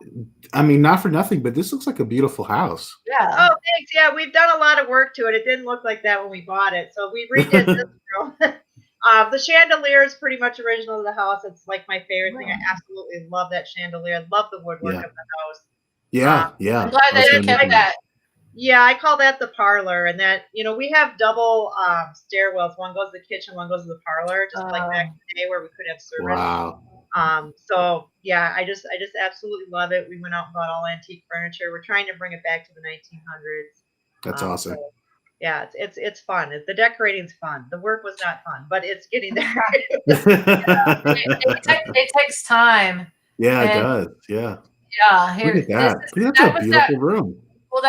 I mean, not for nothing, but this looks like a beautiful house. Yeah. Oh, thanks. Yeah, we've done a lot of work to it. It didn't look like that when we bought it. So we redid this room. The chandelier is pretty much original to the house. It's like my favorite thing. I absolutely love that chandelier. I love the woodwork of the house. Yeah. I'm glad that you kept that. Yeah, I call that the parlor. And that, we have double stairwells. One goes to the kitchen, one goes to the parlor, just like back in the day where we could have service. Wow. So yeah, I just absolutely love it. We went out and bought all antique furniture. We're trying to bring it back to the 1900s. That's awesome. So, yeah, it's fun. The decorating's fun. The work was not fun, but it's getting there. It takes time. Yeah, it does. Yeah. Yeah. Here, look at that. That's a beautiful room. Well,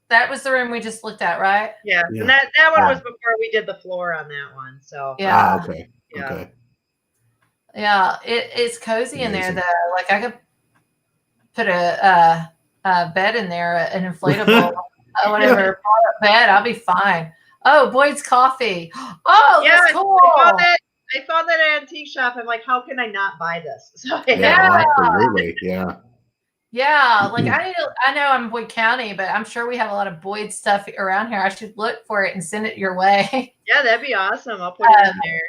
that was the room we just looked at, right? Yeah. And that one was before we did the floor on that one. So yeah. Okay. Yeah. Okay. Yeah, it's cozy in there though. Like I could put a bed in there, an inflatable, whatever bed. I'll be fine. Oh, Boyd's coffee. Oh, yeah, that's cool. I found that antique shop. I'm like, how can I not buy this? So, absolutely. Yeah. Yeah, like I know I'm Boyd County, but I'm sure we have a lot of Boyd stuff around here. I should look for it and send it your way. Yeah, that'd be awesome. I'll put it in there.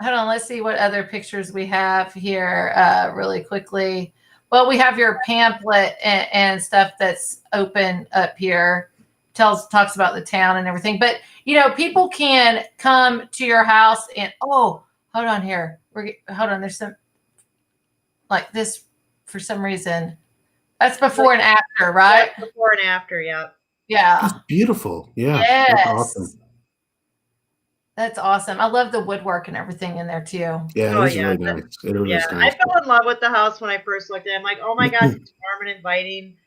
Hold on, let's see what other pictures we have here really quickly. Well, we have your pamphlet and stuff that's open up here. Talks about the town and everything. But, people can come to your house and, hold on here. Hold on, there's some, like this for some reason. That's before and after, right? That's before and after, yeah. Yeah. It's beautiful. Yeah. Yes. That's awesome. That's awesome. I love the woodwork and everything in there too. Yeah, it's really nice. It really is nice. I fell in love with the house when I first looked at it. I'm like, oh my gosh, it's warm and inviting,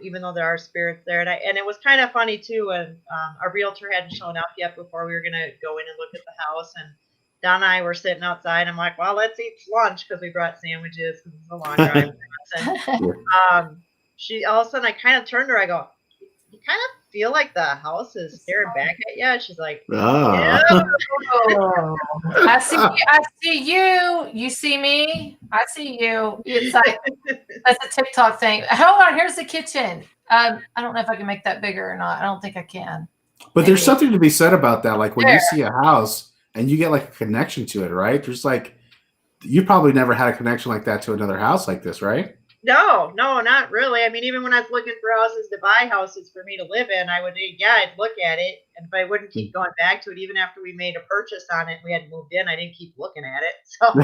even though there are spirits there. And it was kind of funny too when our realtor hadn't shown up yet before we were going to go in and look at the house. And Don and I were sitting outside. I'm like, well, let's eat lunch because we brought sandwiches because it's a long drive. And, she all of a sudden, I kind of turned to her. I go, you kind of feel like the house is staring back at you. She's like, yeah. I see you. You see me. I see you. It's like that's a TikTok thing. Hold on. Here's the kitchen. I don't know if I can make that bigger or not. I don't think I can. But there's something to be said about that. Like when you see a house and you get like a connection to it, right? There's like, you probably never had a connection like that to another house like this, right? No, not really. I mean, even when I was looking for houses to buy houses for me to live in, I'd look at it, and but I wouldn't keep going back to it. Even after we made a purchase on it, we had moved in, I didn't keep looking at it. So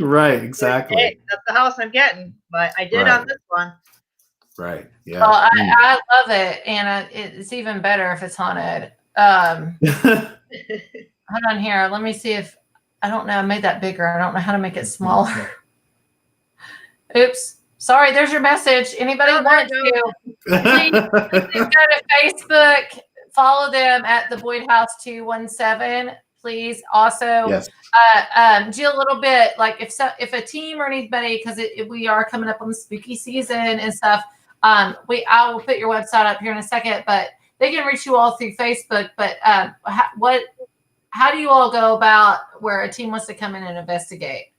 right, exactly. Hey, that's the house I'm getting, but I did on this one. Right. Yeah. Well, I love it, and it's even better if it's haunted. Hold on here. Let me see if I don't know. I made that bigger. I don't know how to make it smaller. Oops. Sorry, there's your message. Anybody want to, please go to Facebook, follow them at the Boyd House 217. please. Also, yes. Jill, a little bit like if a team or anybody, because we are coming up on the spooky season and stuff. I will put your website up here in a second, but they can reach you all through Facebook. But how do you all go about where a team wants to come in and investigate?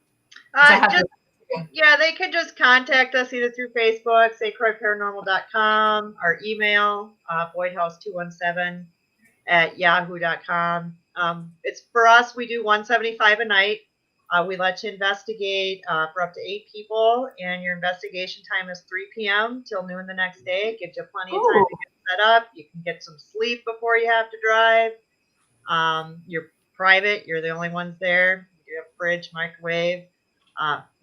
They can just contact us either through Facebook, sacredparanormal.com, or email boydhouse217@yahoo.com. It's for us, we do $175 a night. We let you investigate for up to 8 people, and your investigation time is 3 p.m. till noon the next day. It gives you plenty of time to get set up. You can get some sleep before you have to drive. You're private. You're the only ones there. You have a fridge, microwave.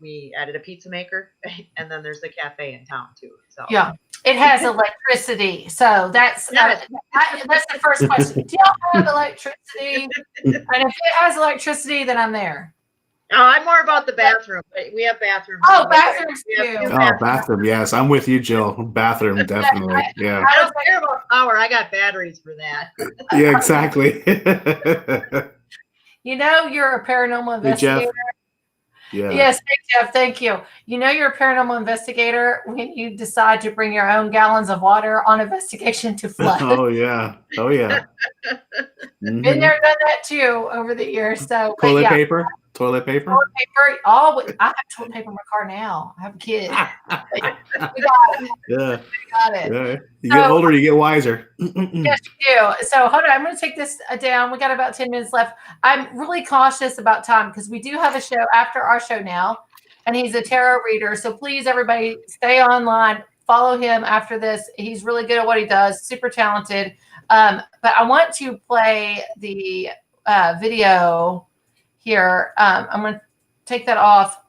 We added a pizza maker, and then there's the cafe in town too. So yeah, it has electricity. So that's that's the first question. Do y'all have electricity? And if it has electricity, then I'm there. Oh, I'm more about the bathroom. We have bathrooms. Oh, bathrooms too. Bathroom. Yes, I'm with you, Jill. Bathroom, definitely. Yeah. I don't care about power. I got batteries for that. Yeah, exactly. You're a paranormal investigator. Yeah. Yes, Jeff. Thank you. You're a paranormal investigator when you decide to bring your own gallons of water on investigation to flood. Oh yeah. Been there, done that too over the years. So toilet paper. Toilet paper. I have toilet paper in my car now. I have a kid. We got it. Yeah. We got it. Yeah. You get older, you get wiser. Yes, you do. So hold on. I'm going to take this down. We got about 10 minutes left. I'm really cautious about time because we do have a show after our show now, and he's a tarot reader. So please, everybody, stay online. Follow him after this. He's really good at what he does. Super talented. But I want to play the video here. I'm going to take that off,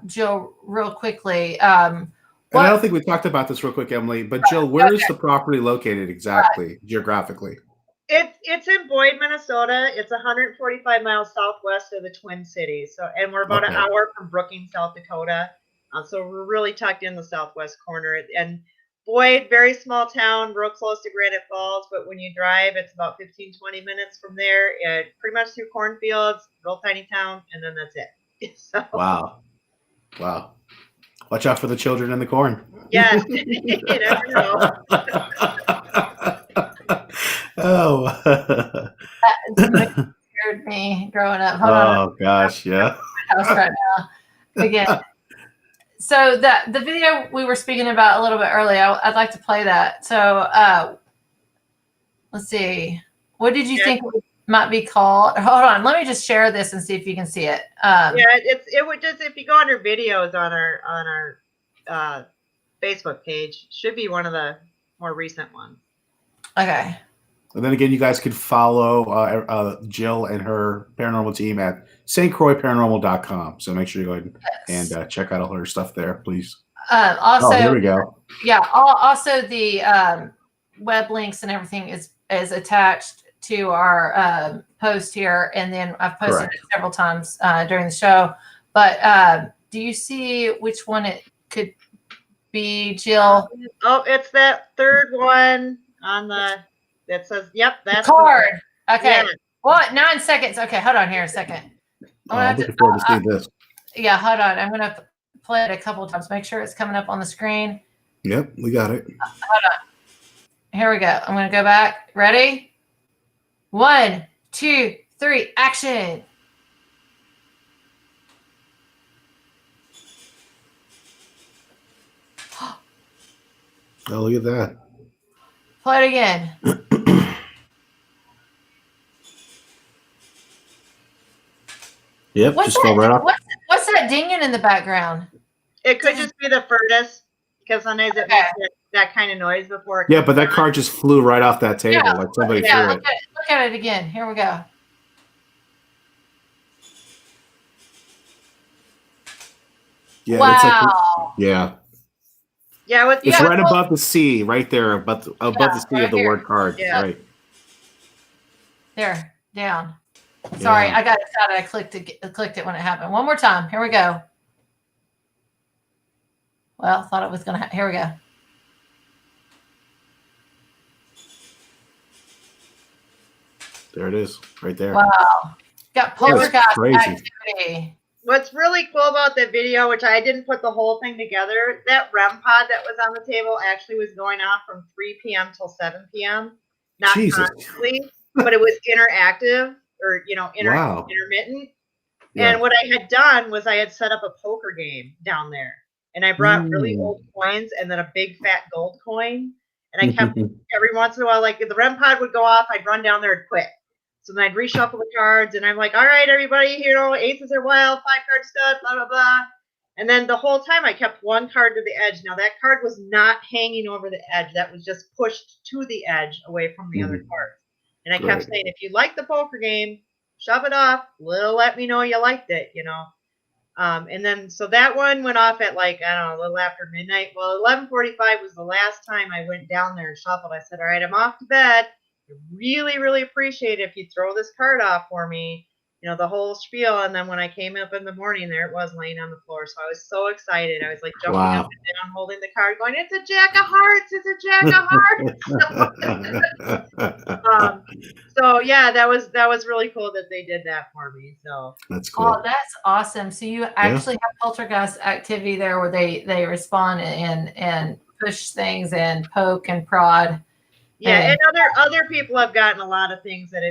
Jill, real quickly. And I don't think we talked about this real quick, Emily, but Jill, where is the property located exactly, geographically? It's in Boyd, Minnesota. It's 145 miles southwest of the Twin Cities. And we're about an hour from Brookings, South Dakota. So we're really tucked in the southwest corner. And Boyd, very small town, real close to Granite Falls. But when you drive, it's about 15, 20 minutes from there. Pretty much through cornfields, real tiny town, and then that's it. So. Wow. Watch out for the children in the corn. Yes. You never know. Oh. That scared me growing up. Hold on. Oh gosh, yeah. House right now. Again. So the video we were speaking about a little bit earlier, I'd like to play that. So let's see. What did you think it might be called? Hold on. Let me just share this and see if you can see it. It would just, if you go under videos on our Facebook page, should be one of the more recent ones. Okay. And then again, you guys could follow Jill and her paranormal team at stcroyparanormal.com. So make sure you go ahead and check out all her stuff there, please. Also, here we go. Yeah. Also, the web links and everything is attached to our post here, and then I've posted it several times during the show. But do you see which one it could be, Jill? Oh, it's that third one on the. That says, yep, that's the card. Okay. Yeah. What? 9 seconds. Okay, hold on here a second. I'm looking forward to seeing this. Yeah, hold on. I'm going to play it a couple of times. Make sure it's coming up on the screen. Yep, we got it. Hold on. Here we go. I'm going to go back. Ready? 1, 2, 3, action. Oh, look at that. Play it again. Yep, what's just go right off. What's that dinging in the background? It could just be the furnace, because sometimes it makes that kind of noise before. Yeah, but that card just flew right off that table, like somebody threw it. Look at it again. Here we go. Yeah, wow. Yeah, it's right above the C, right there, above the C of the word card. Yeah. Right. There, down. Sorry, I got excited. I clicked it when it happened. One more time. Here we go. Well, thought it was going to here we go. There it is, right there. Wow. Got poltergeist activity. What's really cool about the video, which I didn't put the whole thing together, that REM pod that was on the table actually was going off from 3 p.m. till 7 p.m. Not constantly, but it was interactive or, intermittent. Yeah. And what I had done was I had set up a poker game down there. And I brought really old coins and then a big fat gold coin. And I kept every once in a while, like if the REM pod would go off, I'd run down there and quit. So then I'd reshuffle the cards and I'm like, all right, everybody, aces are wild, 5-card stud, blah, blah, blah. And then the whole time I kept one card to the edge. Now that card was not hanging over the edge. That was just pushed to the edge away from the other cards. And I kept saying, if you like the poker game, shove it off. Let me know you liked it, And then, so that one went off at like, I don't know, a little after midnight. Well, 11:45 was the last time I went down there and shuffled. I said, all right, I'm off to bed. I really, really appreciate it if you throw this card off for me, the whole spiel. And then when I came up in the morning, there it was laying on the floor. So I was so excited. I was like jumping up and down, holding the card, going, it's a jack of hearts. It's a jack of hearts. So yeah, that was really cool that they did that for me. So that's cool. Oh, that's awesome. So you actually have poltergeist activity there where they respond and push things and poke and prod. Yeah, and other people have gotten a lot of things that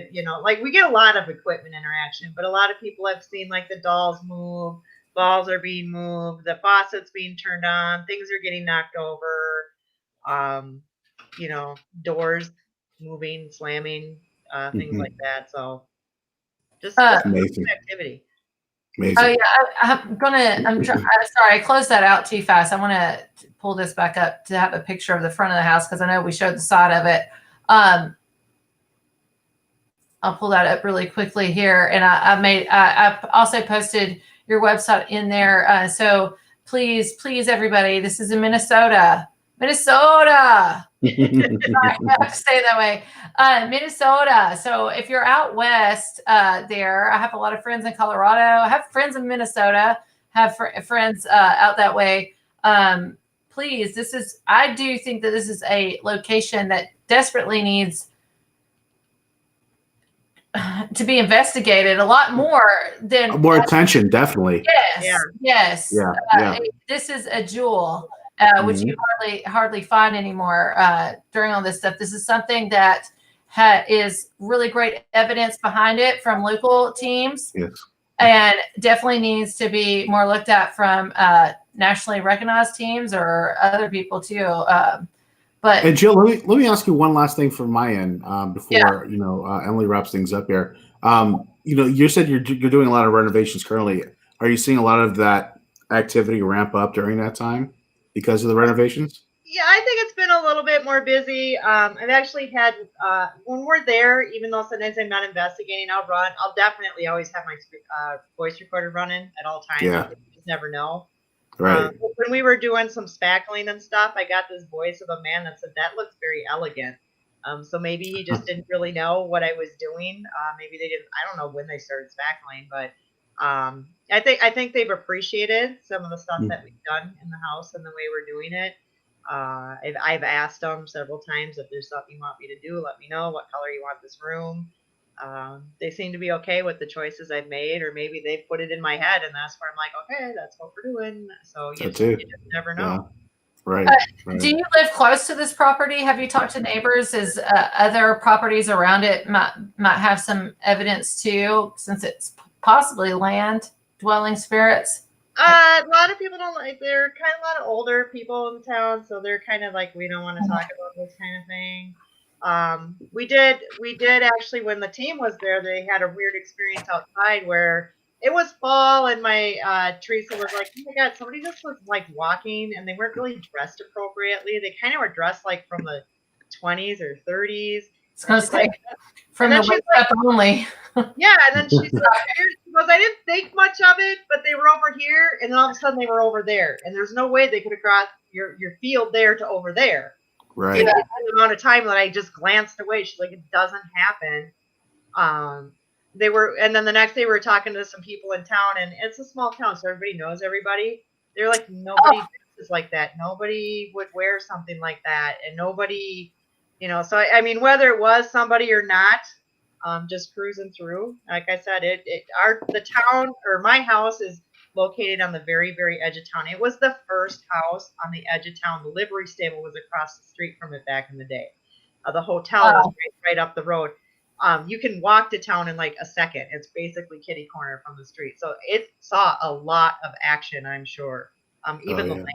like we get a lot of equipment interaction, but a lot of people have seen like the dolls move, balls are being moved, the faucets being turned on, things are getting knocked over, doors moving, slamming, things like that. So just amazing activity. Amazing. Oh yeah, I'm sorry, I closed that out too fast. I want to pull this back up to have a picture of the front of the house because I know we showed the side of it. I'll pull that up really quickly here, and I also posted your website in there. So please, everybody, this is in Minnesota. I have to say it that way. Minnesota. So if you're out west there, I have a lot of friends in Colorado. I have friends in Minnesota. Have friends out that way. Please, I do think that this is a location that desperately needs to be investigated a lot more than more attention. Definitely. Yes. This is a jewel. Which you hardly find anymore during all this stuff. This is something that is really great evidence behind it from local teams. Yes. And definitely needs to be more looked at from nationally recognized teams or other people too. And Jill, let me ask you one last thing from my end before Emily wraps things up here. You said you're doing a lot of renovations currently. Are you seeing a lot of that activity ramp up during that time because of the renovations? Yeah, I think it's been a little bit more busy. I've actually had when we're there, even though sometimes I'm not investigating, I'll definitely always have my voice recorder running at all times. Yeah. You just never know. Right. When we were doing some spackling and stuff, I got this voice of a man that said, that looks very elegant. So maybe he just didn't really know what I was doing. Maybe they didn't, I don't know when they started spackling, but I think they've appreciated some of the stuff that we've done in the house and the way we're doing it. I've asked them several times if there's something you want me to do, let me know what color you want this room. They seem to be okay with the choices I've made, or maybe they've put it in my head, and that's where I'm like, okay, that's what we're doing. So you just never know. Yeah. Right. Do you live close to this property? Have you talked to neighbors? Is other properties around it might have some evidence too, since it's possibly land dwelling spirits? A lot of people don't like. They're kind of a lot of older people in town, so they're kind of like, we don't want to talk about this kind of thing. We did actually, when the team was there, they had a weird experience outside where it was fall, and my Teresa was like, oh my God, somebody just was like walking, and they weren't really dressed appropriately. They kind of were dressed like from the 20s or 30s. It's going to say from the wake up only. Yeah, and then she goes, I didn't think much of it, but they were over here, and then all of a sudden they were over there, and there's no way they could have crossed your field there to over there. Right. The amount of time that I just glanced away. She's like, it doesn't happen. They were, and then the next day we were talking to some people in town, and it's a small town, so everybody knows everybody. They're like, nobody dresses like that. Nobody would wear something like that, and nobody, so I mean, whether it was somebody or not, just cruising through. Like I said, the town or my house is located on the very, very edge of town. It was the first house on the edge of town. The livery stable was across the street from it back in the day. The hotel was right up the road. You can walk to town in like a second. It's basically kitty corner from the street. So it saw a lot of action, I'm sure. Even the land,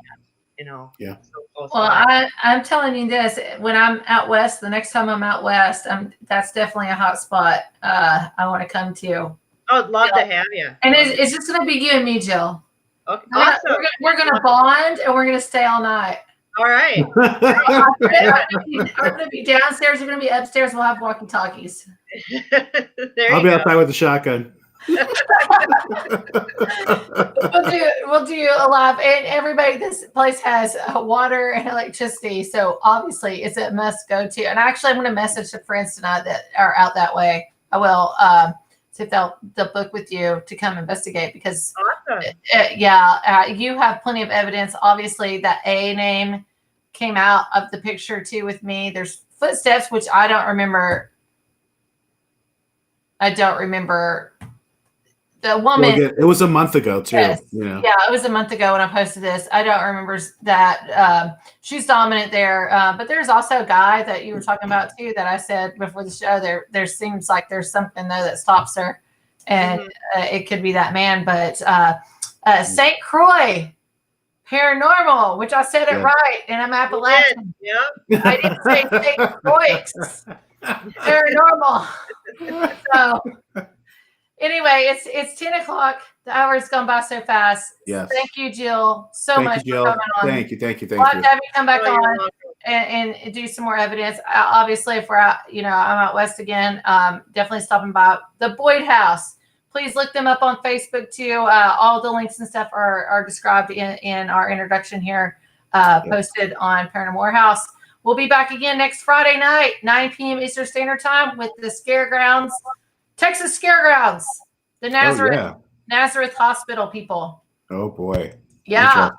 Yeah. so close well, by. I'm telling you this, when I'm out west, the next time I'm out west, that's definitely a hot spot. I want to come to. I would love to have you. And it's just going to be you and me, Jill. Okay. Awesome. We're going to bond and we're going to stay all night. All right. I'm going to be downstairs. You're going to be upstairs. We'll have walkie-talkies. I'll be outside with the shotgun. We'll do a live, and everybody. This place has water and electricity, so obviously it's a must go to. And actually, I'm going to message some friends tonight that are out that way. I will see if they'll book with you to come investigate because awesome. You have plenty of evidence. Obviously, that A name came out of the picture too with me. There's footsteps, which I don't remember. The woman. Well, it was a month ago too. Yes. Yeah, it was a month ago when I posted this. I don't remember that. She's dominant there, but there's also a guy that you were talking about too that I said before the show. There seems like there's something there that stops her, and it could be that man. But St. Croix Paranormal, which I said it right, and I'm Appalachian. Yeah, I didn't say St. Croix Paranormal. So. Anyway, it's 10 o'clock. The hour's gone by so fast. Yes. Thank you, Jill, so much for coming on. Thank you. We'll have to have you come back on and do some more evidence. Obviously, if we're out, I'm out west again. Definitely stopping by the Boyd House. Please look them up on Facebook too. All the links and stuff are described in our introduction here, posted on Paranormal Warehouse. We'll be back again next Friday night, 9 p.m. Eastern Standard Time with the Scaregrounds. Texas Scaregrounds, the Nazareth Hospital people. Oh boy. Yeah.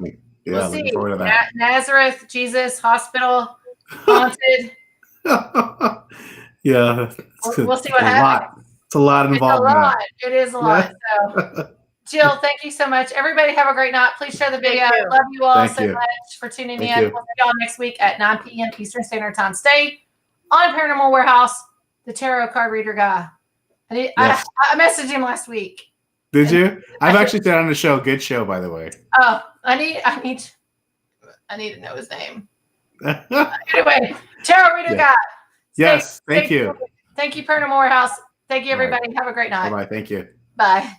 Yeah, we'll see. Nazareth, Jesus Hospital, haunted. Yeah. We'll see what happens. It's a lot involved. It is a lot. So, Jill, thank you so much. Everybody have a great night. Please share the video. Love you all so much for tuning in. We'll see y'all next week at 9 p.m. Eastern Standard Time. Stay on Paranormal Warehouse, the tarot card reader guy. I messaged him last week. Did you? I've actually said on the show. Good show, by the way. Oh, I need to know his name. Anyway, tarot reader guy. Yes, thank you. Thank you, Paranormal Warehouse. Thank you, everybody. Have a great night. Bye-bye. Thank you. Bye.